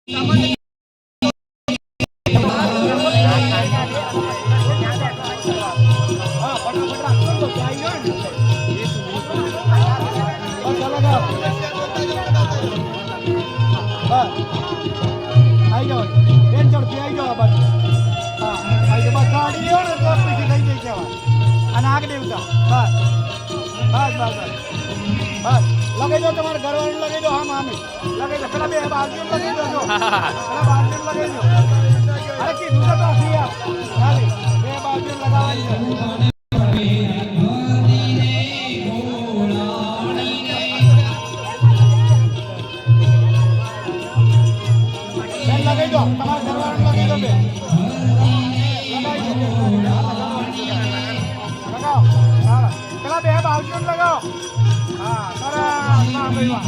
आई जाओ ट्रेन चढ़ती आई जाओ बस हाँ आई जाओ बस गाड़ी हो ना तो पीछे नहीं जाए क्या અને આગ દેવતા બસ બસ બસ બસ લગાઈ દો તમારે ઘરવાળું લગાઈ દો હા મામી લગાઈ દો પેલા બે બાજુ લગાઈ દો પેલા બાજુ લગાઈ દો અરે કીધું તો કાફી યાર ખાલી બે બાજુ લગાવવાની લગાઈ દો તમારે ઘરવાળું લગાઈ દો બે લગાવો હા પેલા બે બાજુ લગાવો હા સરસ ના ભાઈ વાહ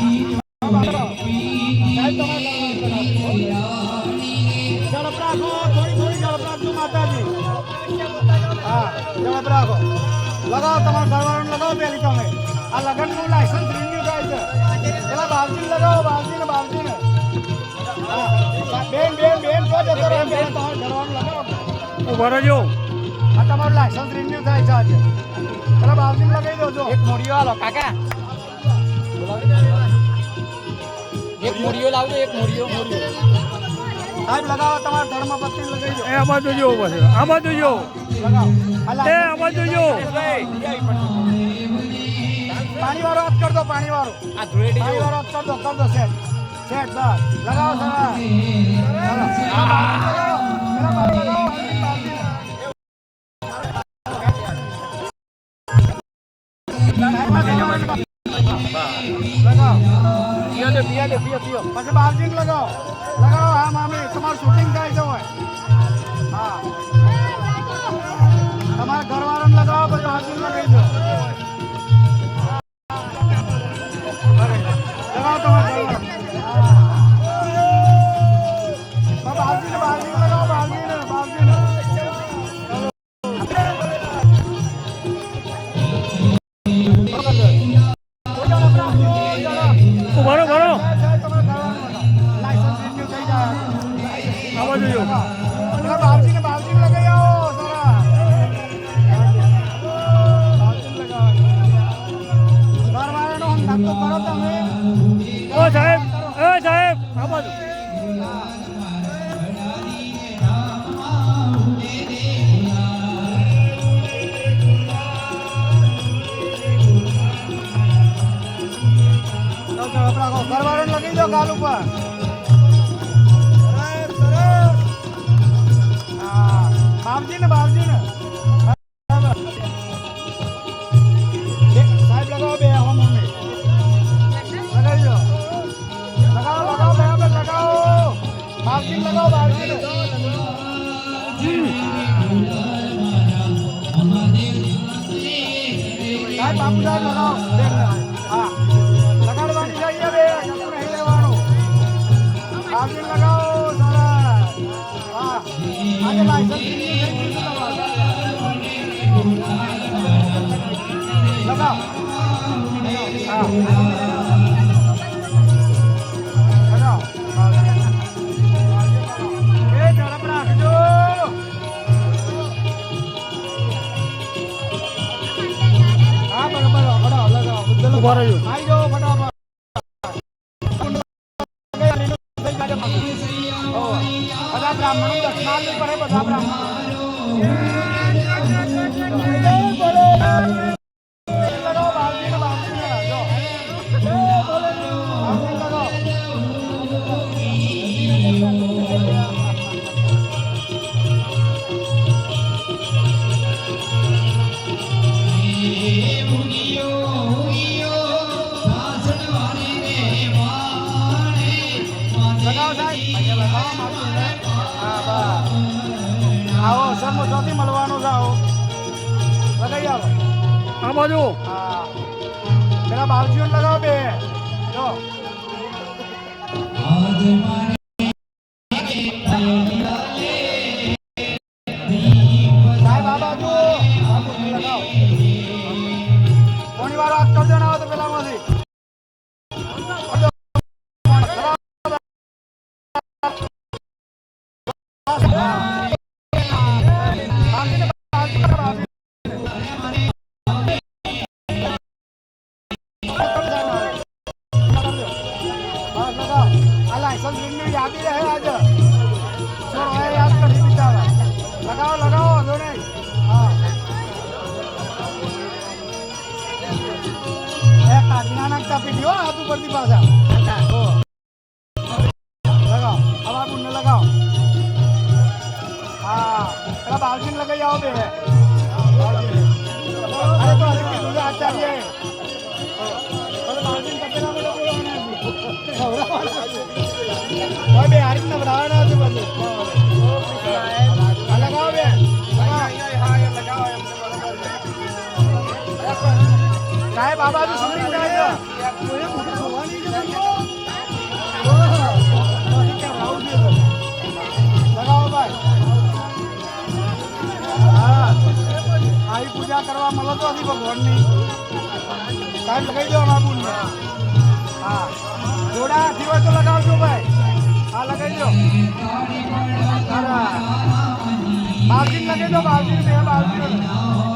ઝડપ રાખો થોડી થોડી ઝડપ રાખજો માતાજી હા ઝડપ રાખો લગાવો તમારા ઘરવાળાને લગાવો પેલી તમે આ લગ્નનું લાયસન્સ રિન્યુ થાય છે પેલા બાવજીને લગાવો બાવજીને હા બેન તો જતો રહો બેન તમારા ઘરવાળાને લગાવો ઉભા રહેજો આ તમારું લાયસન્સ રિન્યુ થાય છે આજે પેલા બાવજીને લગાવી દો એક મોડીઓ આલો કાકા એક મોડીઓ લાવજો એક મોડીઓ સાહેબ લગાવો તમારા ધર્મપત્ની લગાવી દો એ આ બાજુ જો પછી આ બાજુ જો લગાવો એ આ બાજુ જો પાણી વાળો હાથ કર દો પાણી વાળો આ ધૂળેટી પાણી વાળો હાથ કર દો સેટ બસ લગાવો સરસ પીઓ પછી બાવજીંગ લગાવો હા મામી તમારું શૂટિંગ થાય છે હોય હા તમારા ઘરવાળાને લગાવો પછી બાવજીંગ લગાવી દો લગાવો તમારા ઘરવાળા બાવજીને લગાવો બાવજીને બરો લાયસન્સ રિન્યુ થઈ જાય આવા જોઈએ બાવજીને લગાવી આવો સારા બાવજીને લગાવો ઘરવાળાનો ધંધો કરો તમે ઓ સાહેબ આ બાજુ ઘરવાળાને લગાવી દો ગાલ ઉપર હા બાવજીને સાહેબ લગાવો બે આવો મમ્મી લગાવી દો લગાવો બરાબર લગાવો બાવજીને લગાવો બાવજીને સાહેબ બાપુ સાહેબ લગાવો હા લગાડવાની જઈએ બે નહીં લેવાનું બાવજી લગાવો સરસ હા આજે લાયસન્સ લગાવો હા લગાવો એ ઝડપ રાખજો હા બરાબર લગાવો ઉભા રહેજો આવી જાઓ ફટાફટ બધા બ્રાહ્મણો દક્ષિણા પડે બધા બ્રાહ્મણો આવો સમોસાથી મળવાનું છે આવો લગાવી આવો આ બાજુ હા પેલા બાવજીઓને લગાવો બે જો સાહેબ આ બાજુ લગાવો કોની વાર વાત કરજો ના હોય તો પેલામાંથી લાયસન્સ રિન્યુ યાદી રહે આજે સર હવે યાદ કરી બિચારા લગાવો લગાવો વાંધો નહીં હા એ કાઢીના નાખતા પીડીઓ હાથ ઉપરથી પાછા લગાવો અમારા બુનને લગાવો હા પેલા બાવજીને લગાવી આવો બે અરે તો હજી કીધું છે આચાર્ય બાવજીને કપેલા ઓય બે હારી નવરાવાના છે બધું લગાવો બે સાહેબ આ બાજુ સમજી જાય લગાવો ભાઈ હા આવી પૂજા કરવા મળો તો હતી ભગવાનની સાહેબ લગાવી દો અમારા બુનને હા જોડા હાથી હોય તો લગાવજો ભાઈ હા લગાવી દો બાવજી લગાવી દો બાવજી બે બાવજી